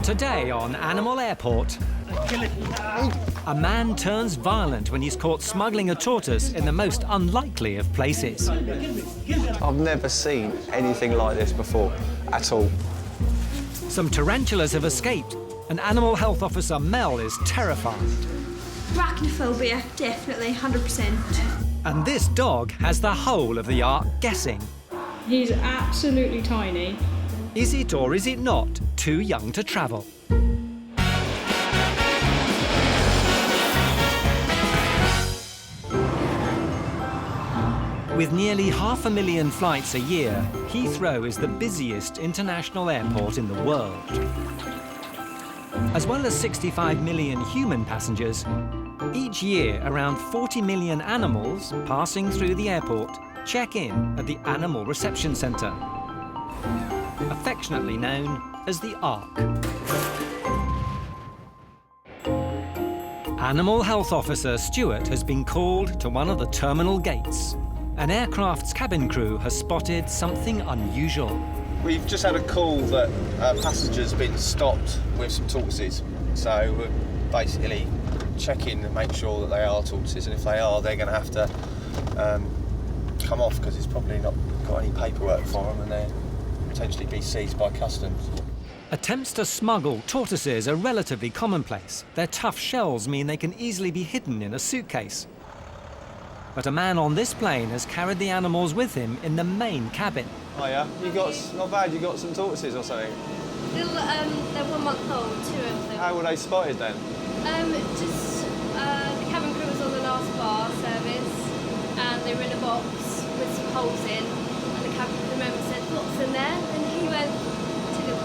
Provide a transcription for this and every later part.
Today on Animal Airport, a man turns violent when he's caught smuggling a tortoise in the most unlikely of places. I've never seen anything like this before, at all. Some tarantulas have escaped, and Animal Health Officer Mel is terrified. Arachnophobia, definitely, 100%. And this dog has the whole of the Ark guessing. He's absolutely tiny. Is it or is it not too young to travel? With nearly 500,000 flights a year, Heathrow is the busiest international airport in the world. As well as 65 million human passengers, each year around 40 million animals passing through the airport check in at the Animal Reception Centre, affectionately known as the Ark. Animal Health Officer Stuart has been called to one of the terminal gates. An aircraft's cabin crew has spotted something unusual. We've just had a call that a passenger's been stopped with some tortoises. So we're basically checking to make sure that they are tortoises, and if they are, they're going to have to come off because it's probably not got any paperwork for them, and they'll potentially be seized by customs. Attempts to smuggle tortoises are relatively commonplace. Their tough shells mean they can easily be hidden in a suitcase. But a man on this plane has carried the animals with him in the main cabin. Oh yeah, not bad. You got some tortoises or something. They're 1 month old, 2 of them. How were they spotted then? The cabin crew was on the last bar service, and they were in a box with some holes in, and the cabin crew member said, "What's in there?" And he went, "Tickle."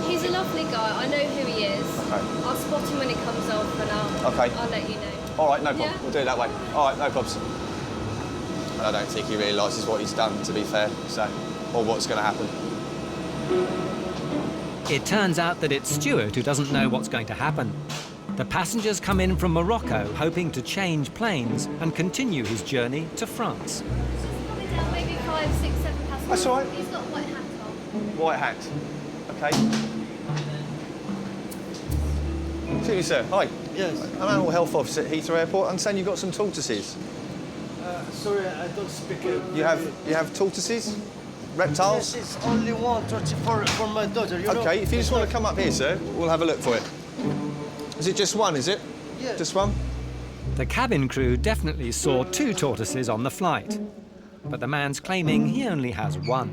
He's a lovely guy. I know who he is. Okay. I'll spot him when he comes off, and I'll let you know. All right, no problem. Yeah? We'll do it that way. All right, no problems. And I don't think he realises what he's done, to be fair, so, or what's going to happen. It turns out that it's Stuart who doesn't know what's going to happen. The passengers come in from Morocco hoping to change planes and continue his journey to France. Probably down maybe 5, 6, 7 passengers. That's all right. He's got a white hat on. White hat. OK. Excuse me, sir. Hi. Yes. I'm Animal Health Officer at Heathrow Airport. I understand you've got some tortoises. Sorry, I don't speak. You have tortoises? Reptiles? Yes, it's only one tortoise for my daughter, you know? OK, if you just want to come up here, sir, we'll have a look for it. Is it just one, is it? Yeah. Just one? The cabin crew definitely saw 2 tortoises on the flight, but the man's claiming he only has 1.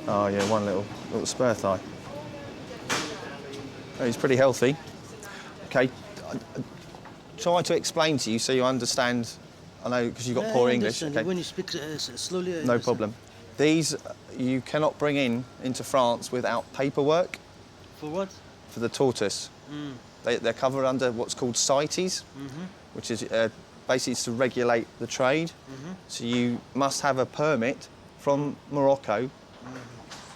Oh, yeah, one little spur thigh. Oh, he's pretty healthy. OK. Try to explain to you so you understand. I know, because you've got poor English. Okay. When you speak slowly, I No understand. problem. These you cannot bring into France without paperwork. For what? For the tortoise. They're covered under what's called CITES, which is basically to regulate the trade. So you must have a permit from Morocco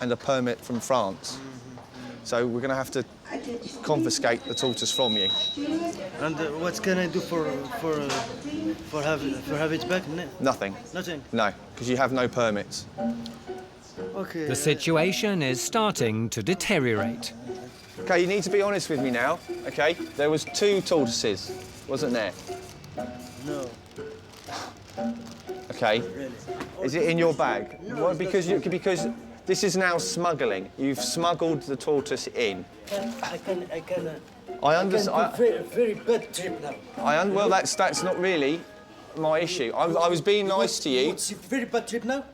and a permit from France. So we're going to have to confiscate the tortoise from you. And what can I do for have it back? Nothing. Nothing. No, because you have no permits. Okay. The situation is starting to deteriorate. OK, you need to be honest with me now, OK? There was 2 tortoises, wasn't there? No. OK. Really. Is it in your bag? No, Well, it's because this is now smuggling. You've smuggled the tortoise in. I can. I understand. Very bad trip now. Well, that's not really my issue. I was being nice to you. What's a very bad trip now?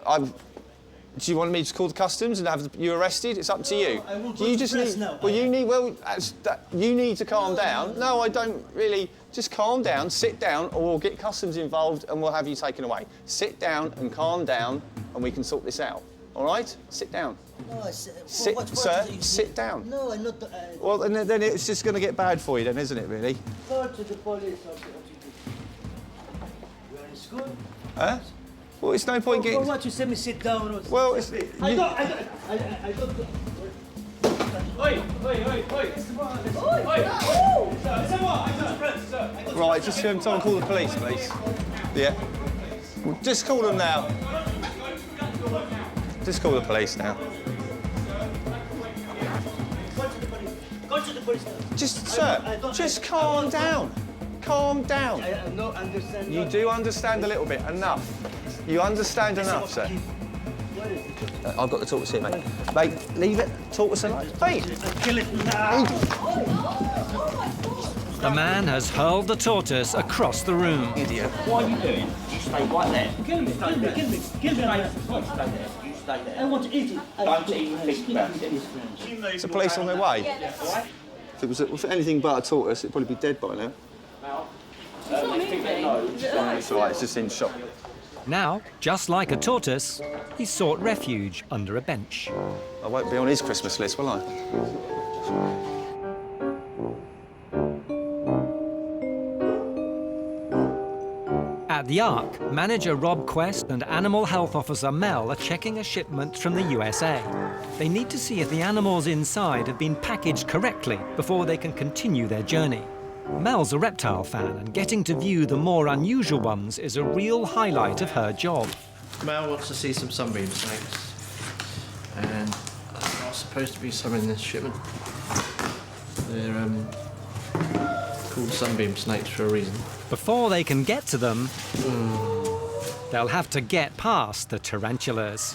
Do you want me to call the customs and have you arrested? It's up to you. I won't Do you go to just press need? now. Well, you need to calm down. No, I don't really. Just calm down, sit down, or we'll get customs involved and we'll have you taken away. Sit down and calm down, and we can sort this out. All right? Sit down. No, Sir, sit down. No, I'm not. Well, then it's just going to get bad for you, then, isn't it? Really? Go to the police. You are in school. Huh? Well, it's no point For getting. what you say me sit down? Or Well, it's. I don't. Oi! Right, just someone call the police, please. Yeah. Just call them now. Just call the police now. to the police. Just, sir, just calm down. Calm down. I no understand. You do understand a little bit. Enough. You understand enough, sir. I've got the tortoise here, mate. Mate, leave it. Tortoise alive. Hey! Kill it now. The man has hurled the tortoise across the room. Idiot. What are you doing? You stay right there. Kill me, kill me, kill me, kill me. You stay there. You stay there. I want to eat it. Don't even think about it. Is the police on their way? If it was anything but a tortoise, it'd probably be dead by now. It's all right, it's just in shock. Now, just like a tortoise, he sought refuge under a bench. I won't be on his Christmas list, will I? At the Ark, manager Rob Quest and animal health officer Mel are checking a shipment from the USA. They need to see if the animals inside have been packaged correctly before they can continue their journey. Mel's a reptile fan, and getting to view the more unusual ones is a real highlight of her job. Mel wants to see some sunbeam snakes, and there's supposed to be some in this shipment. They're called sunbeam snakes for a reason. Before they can get to them, they'll have to get past the tarantulas.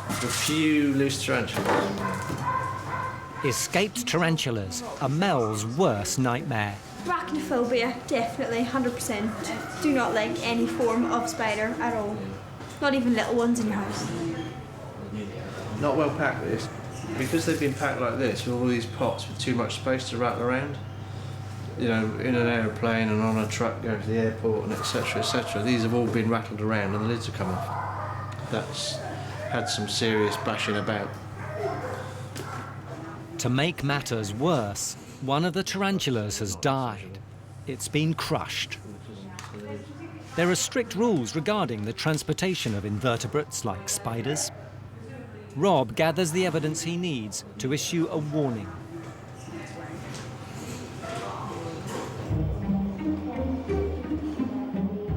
A few loose tarantulas. Escaped tarantulas are Mel's worst nightmare. Arachnophobia, definitely, 100%. Do not like any form of spider at all. Not even little ones in your house. Not well packed, this. Because they've been packed like this, with all these pots with too much space to rattle around. You know, in an aeroplane and on a truck going to the airport and etc., etc. These have all been rattled around and the lids have come off. That's had some serious bashing about. To make matters worse, one of the tarantulas has died. It's been crushed. There are strict rules regarding the transportation of invertebrates like spiders. Rob gathers the evidence he needs to issue a warning.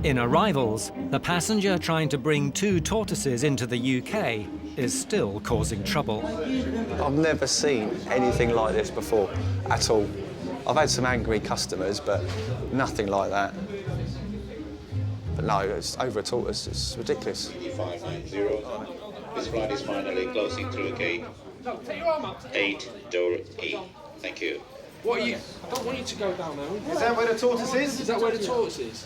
In Arrivals, the passenger trying to bring 2 tortoises into the UK is still causing trouble. I've never seen anything like this before, at all. I've had some angry customers, but nothing like that. But no, it's over a tortoise, it's ridiculous. 590. This flight is finally closing through gate 8, door E. Thank you. What are you? I don't want you to go down there. Is that where the tortoise is? Is that where the tortoise is?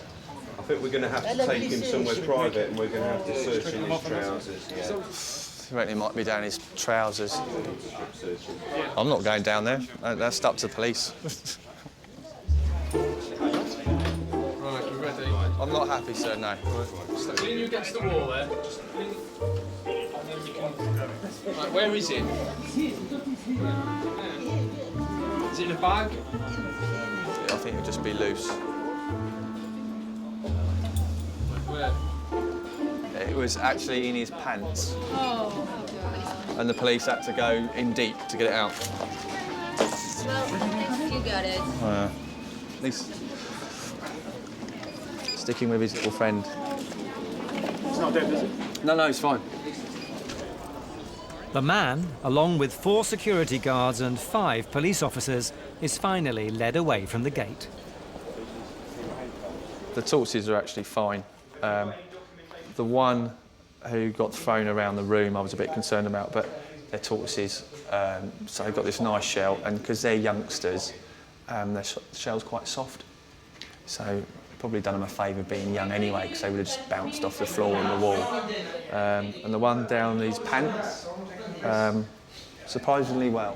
I think we're going to have to take him somewhere private and we're going to have to search in his trousers. Yeah. I reckon he might be down his trousers. I'm not going down there. That's up to the police. Right, you ready? I'm not happy, sir, no. Right. Lean you against the wall there. Just lean. And then you can... Right, where is it? Is it in a bag? I think it'll just be loose. Where? It was actually in his pants. Oh. And the police had to go in deep to get it out. Well, at least you got it. At least sticking with his little friend. It's not dead, is it? No, it's fine. The man, along with 4 security guards and 5 police officers, is finally led away from the gate. The tortoises are actually fine. The one who got thrown around the room I was a bit concerned about, but they're tortoises, so they've got this nice shell, and because they're youngsters, their shell's quite soft. So probably done them a favour being young anyway, because they would have just bounced off the floor and the wall. And the one down these pants, surprisingly well.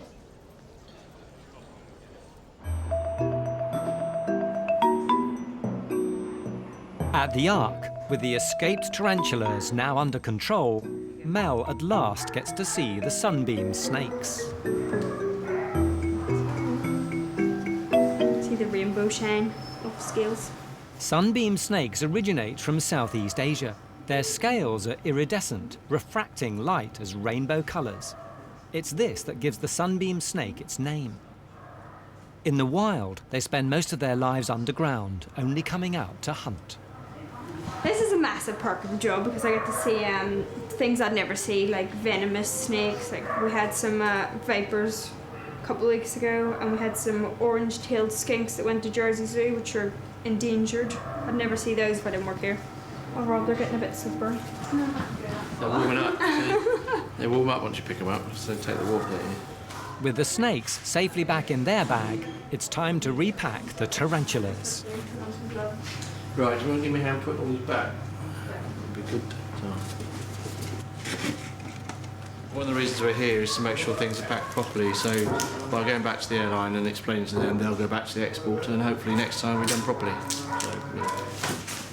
At the Ark, with the escaped tarantulas now under control, Mel at last gets to see the sunbeam snakes. See the rainbow shine of scales. Sunbeam snakes originate from Southeast Asia. Their scales are iridescent, refracting light as rainbow colours. It's this that gives the sunbeam snake its name. In the wild, they spend most of their lives underground, only coming out to hunt. This is a massive perk of the job because I get to see things I'd never see, like venomous snakes. Like we had some vipers couple of weeks ago, and we had some orange-tailed skinks that went to Jersey Zoo, which are endangered. I'd never see those if I didn't work here. Oh Rob, they're getting a bit slippery. They're warming up. They warm up once you pick them up, so they take the water in. With the snakes safely back in their bag, it's time to repack the tarantulas. Right, do you want to give me a hand putting all these back? That'd be good. One of the reasons we're here is to make sure things are packed properly, so by going back to the airline and explaining to them, they'll go back to the exporter, and hopefully next time we've done properly. So, yeah.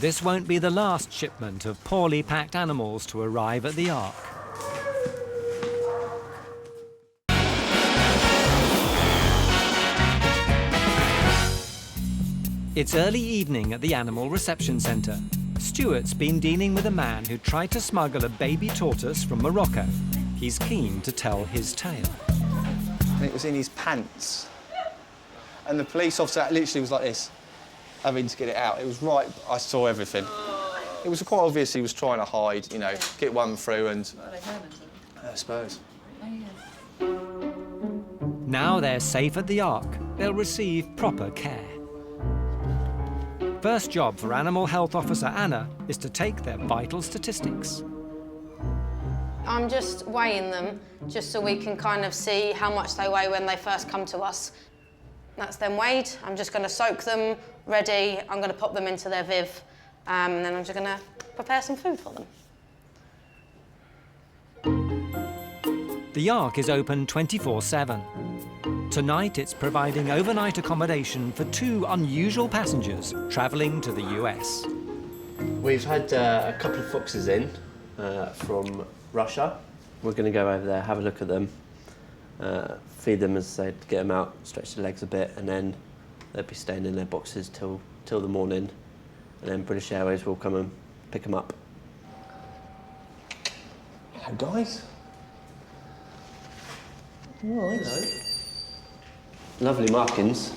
This won't be the last shipment of poorly packed animals to arrive at the Ark. It's early evening at the Animal Reception Centre. Stuart's been dealing with a man who tried to smuggle a baby tortoise from Morocco. He's keen to tell his tale. And it was in his pants. And the police officer literally was like this, having to get it out. It was right, I saw everything. It was quite obvious he was trying to hide, you know, get one through and... I suppose. Now they're safe at the Ark, they'll receive proper care. First job for Animal Health Officer Anna is to take their vital statistics. I'm just weighing them, just so we can kind of see how much they weigh when they first come to us. That's them weighed. I'm just going to soak them, ready. I'm going to pop them into their viv, and then I'm just going to prepare some food for them. The Ark is open 24/7. Tonight it's providing overnight accommodation for 2 unusual passengers travelling to the US. We've had a couple of foxes in from Russia. We're going to go over there, have a look at them, feed them, as I said, get them out, stretch their legs a bit, and then they'll be staying in their boxes till the morning, and then British Airways will come and pick them up. Hello, guys. Oh, hello. Lovely markings.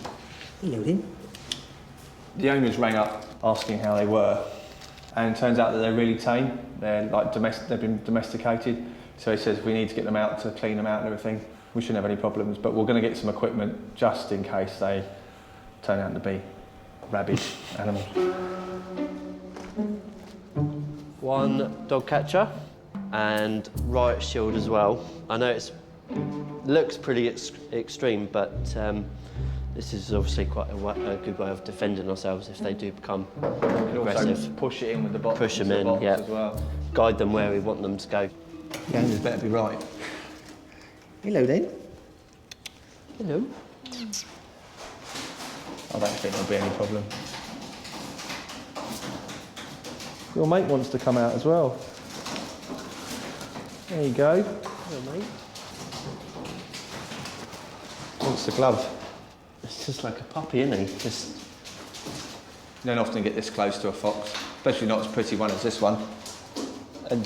Hello, then. The owners rang up asking how they were, and it turns out that they're really tame. They're like they've been domesticated. So he says we need to get them out to clean them out and everything. We shouldn't have any problems, but we're going to get some equipment just in case they turn out to be rabid animals. One dog catcher and riot shield as well. I know it looks pretty extreme, but this is obviously quite a good way of defending ourselves if they do become aggressive. Also push it in with the box. Push them in, yeah. As well. Guide them where we want them to go. The owners better be right. Hello then. Hello. I don't think there'll be any problem. Your mate wants to come out as well. There you go. Hello, mate. Wants the glove. It's just like a puppy, isn't he? Just... You don't often get this close to a fox, especially not as pretty one as this one. And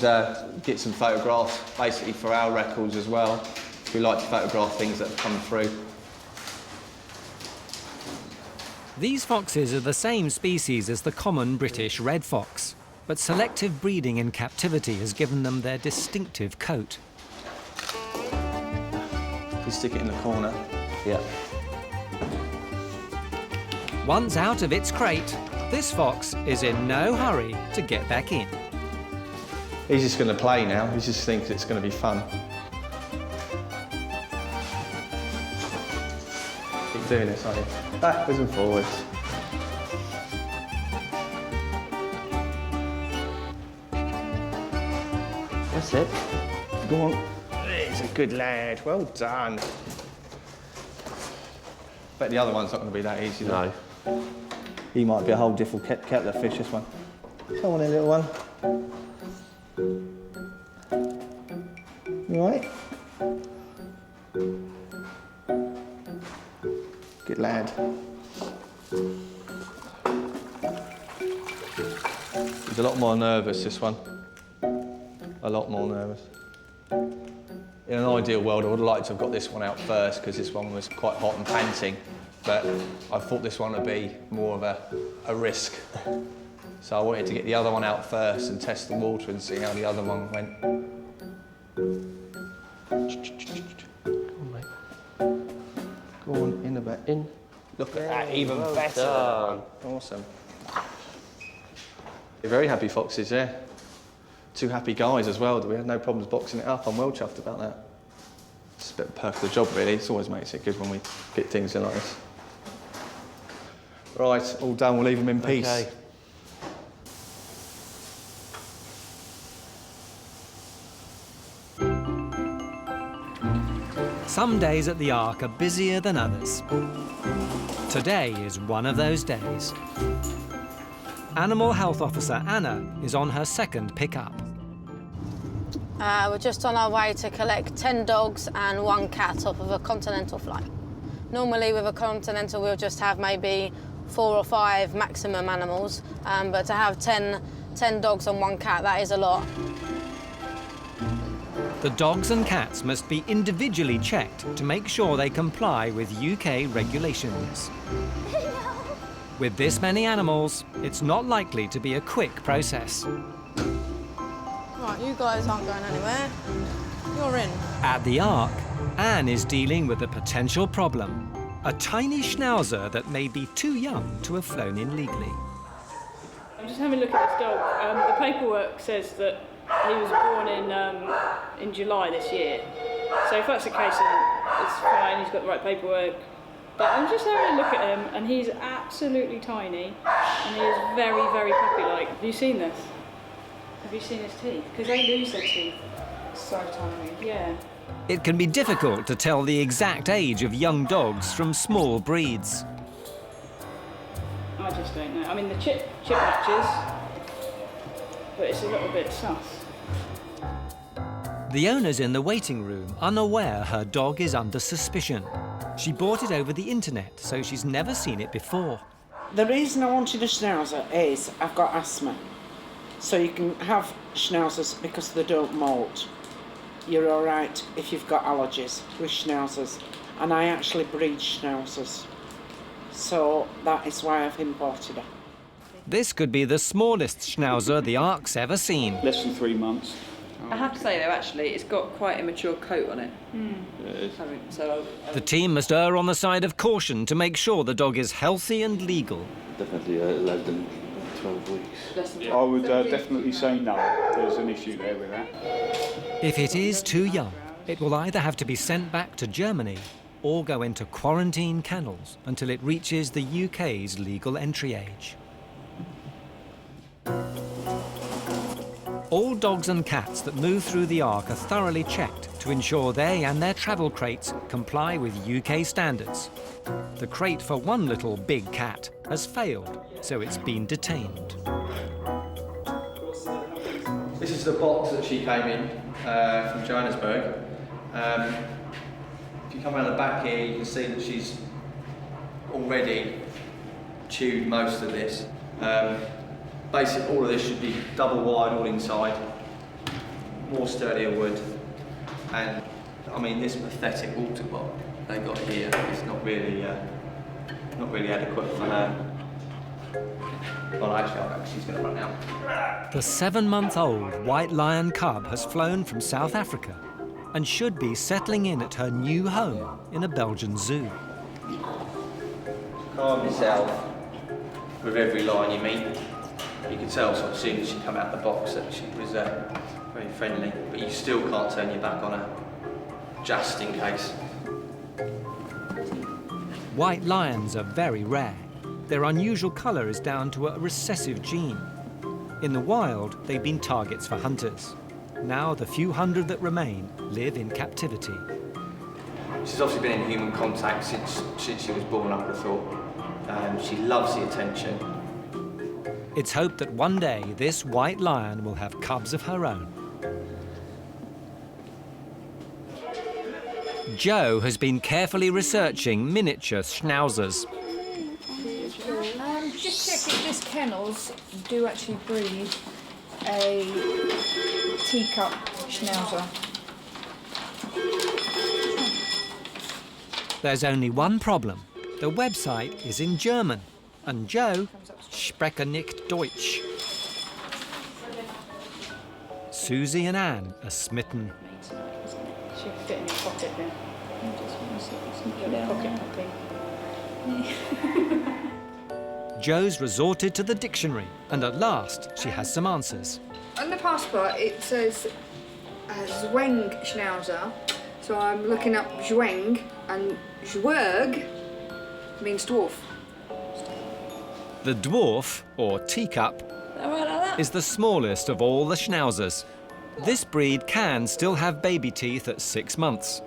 get some photographs, basically for our records as well. We like to photograph things that have come through. These foxes are the same species as the common British red fox, but selective breeding in captivity has given them their distinctive coat. If we stick it in the corner. Yeah. Once out of its crate, this fox is in no hurry to get back in. He's just going to play now. He just thinks it's going to be fun. Keep doing this, aren't you? Backwards and forwards. That's it. Go on. He's a good lad. Well done. Bet the other one's not going to be that easy, though. No. He might be a whole different kettle of fish, this one. Come on then, little one. You all right? Good lad. He's a lot more nervous, this one. A lot more nervous. In an ideal world, I would like to have got this one out first because this one was quite hot and panting, but I thought this one would be more of a risk. So I wanted to get the other one out first and test the water and see how the other one went. Go on, in a bit, in. Look at that, even well better. done. Awesome. You're very happy foxes, yeah. 2 happy guys as well. We had no problems boxing it up. I'm well chuffed about that. It's a bit of a perk of the job, really. It always makes it good when we get things in like this. Right, all done. We'll leave them in peace. Okay. Some days at the Ark are busier than others. Today is one of those days. Animal Health Officer Anna is on her second pickup. We're just on our way to collect 10 dogs and 1 cat off of a continental flight. Normally with a continental we'll just have maybe 4 or 5 maximum animals, but to have 10 dogs and 1 cat, that is a lot. The dogs and cats must be individually checked to make sure they comply with UK regulations. With this many animals, it's not likely to be a quick process. Right, you guys aren't going anywhere. You're in. At the Ark, Anne is dealing with a potential problem. A tiny schnauzer that may be too young to have flown in legally. I'm just having a look at this dog. The paperwork says that he was born in July this year. So if that's the case, then it's fine, he's got the right paperwork. But I'm just having a look at him, and he's absolutely tiny, and he is very, very puppy-like. Have you seen this? Have you seen his teeth? Because they lose their teeth. So tiny. Yeah. It can be difficult to tell the exact age of young dogs from small breeds. I just don't know. I mean, the chip matches, but it's a little bit sus. The owner's in the waiting room, unaware her dog is under suspicion. She bought it over the internet, so she's never seen it before. The reason I wanted a schnauzer is I've got asthma. So you can have schnauzers because they don't molt. You're all right if you've got allergies with schnauzers. And I actually breed schnauzers. So that is why I've imported her. This could be the smallest schnauzer the Ark's ever seen. Less than 3 months. I have to say though, actually, it's got quite a mature coat on it. So, The team must err on the side of caution to make sure the dog is healthy and legal. Definitely less than 12 weeks. I would definitely say no. There's an issue there with that. If it is too young, it will either have to be sent back to Germany or go into quarantine kennels until it reaches the UK's legal entry age. All dogs and cats that move through the Ark are thoroughly checked to ensure they and their travel crates comply with UK standards. The crate for one little big cat has failed, so it's been detained. This is the box that she came in from Johannesburg. If you come around the back here, you can see that she's already chewed most of this. Basically, all of this should be double wide, all inside, more sturdier wood, and I mean this pathetic water bottle they got here is not really adequate for her. Well, actually, she's going to run out. The 7-month-old white lion cub has flown from South Africa and should be settling in at her new home in a Belgian zoo. Calm yourself with every lion you meet. You can tell sort of as soon as she come out the box that she was very friendly, but you still can't turn your back on her, just in case. White lions are very rare. Their unusual colour is down to a recessive gene. In the wild, they've been targets for hunters. Now the few hundred that remain live in captivity. She's obviously been in human contact since she was born, I would have thought. She loves the attention. It's hoped that one day this white lion will have cubs of her own. Joe has been carefully researching miniature schnauzers. Just checking this kennels do actually breed a teacup schnauzer. There's only one problem. The website is in German, and Joe spreche nicht Deutsch. Susie and Anne are smitten. She'll fit in your pocket then. Jo's resorted to the dictionary, and at last she has some answers. On the passport it says Zweng Schnauzer, so I'm looking up Zweng, and Zwerg means dwarf. The dwarf, or teacup, is the smallest of all the schnauzers. This breed can still have baby teeth at 6 months.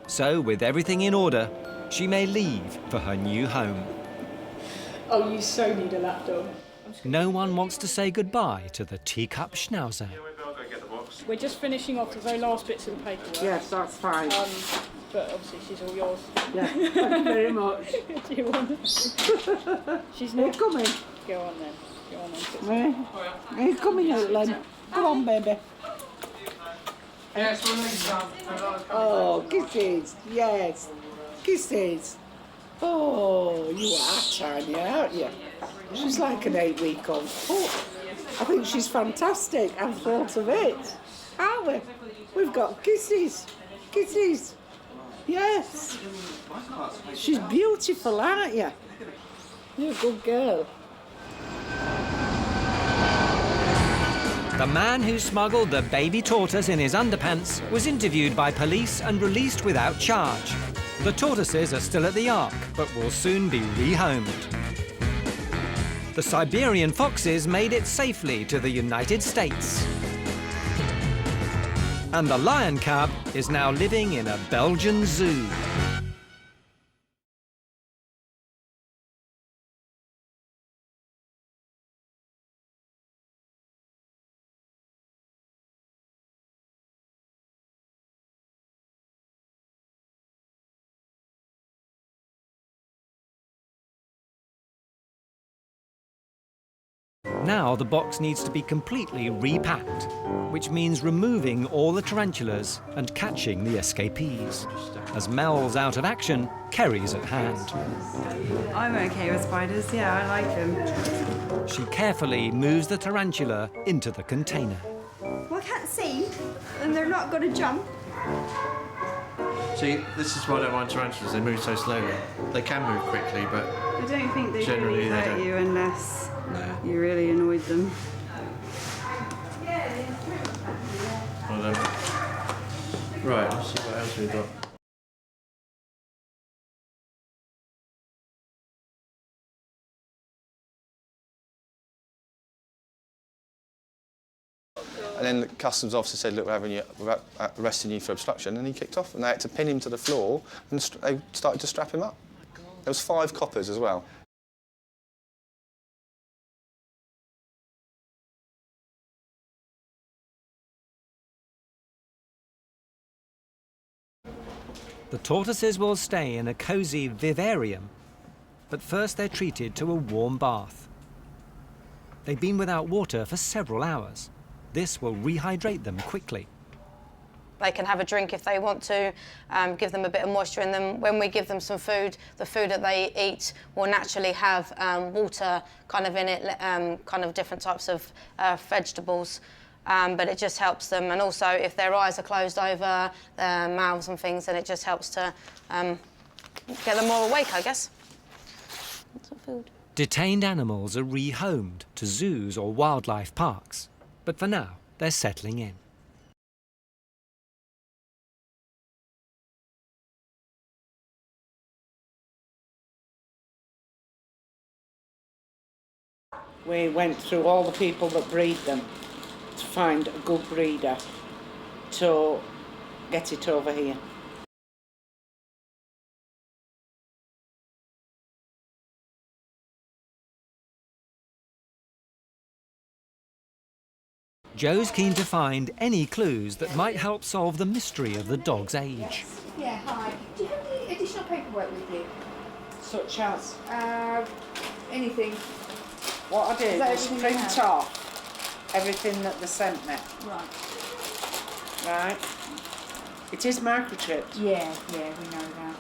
So, with everything in order, she may leave for her new home. Oh, you so need a lap dog. No one wants to say goodbye to the teacup schnauzer. We're just finishing off the very last bits of the paperwork. Yes, that's fine. But obviously she's all yours. Yeah, thank you very much. Do you want She's not coming. Go on then. Go on then. Are you coming out, Len? Come on, baby. Oh, kisses. Yes. Kisses. Oh, you are tiny, aren't you? She's like an 8-week-old. Oh, I think she's fantastic. I've thought of it. Aren't we? We've got kisses. Kisses. Yes. She's beautiful, aren't you? You're a good girl. The man who smuggled the baby tortoise in his underpants was interviewed by police and released without charge. The tortoises are still at the Ark, but will soon be rehomed. The Siberian foxes made it safely to the United States. And the lion cub is now living in a Belgian zoo. Now the box needs to be completely repacked, which means removing all the tarantulas and catching the escapees. As Mel's out of action, Kerry's at hand. I'm okay with spiders, yeah, I like them. She carefully moves the tarantula into the container. Well, I can't see, and they're not going to jump. See, this is why I don't mind tarantulas. They move so slowly. They can move quickly, but I don't think they generally really they hurt don't. you unless you really annoyed them. Well, right, let's see what else we've got. And then the customs officer said, look, we're arresting you for obstruction, and he kicked off, and they had to pin him to the floor, and they started to strap him up. There was 5 coppers as well. The tortoises will stay in a cosy vivarium, but first they're treated to a warm bath. They've been without water for several hours. This will rehydrate them quickly. They can have a drink if they want to, give them a bit of moisture in them. When we give them some food, the food that they eat will naturally have water kind of in it, kind of different types of vegetables. But it just helps them. And also, if their eyes are closed over, their mouths and things, then it just helps to get them more awake, I guess. Some food. Detained animals are rehomed to zoos or wildlife parks. But for now, they're settling in. We went through all the people that breed them to find a good breeder to get it over here. Jo's keen to find any clues that might help solve the mystery of the dog's age. Yeah, hi. Do you have any additional paperwork with you? Such as? Anything. What I did Is that was everything you print have? off everything that they sent me. Right. Right? It is microchipped. Yeah, we know that.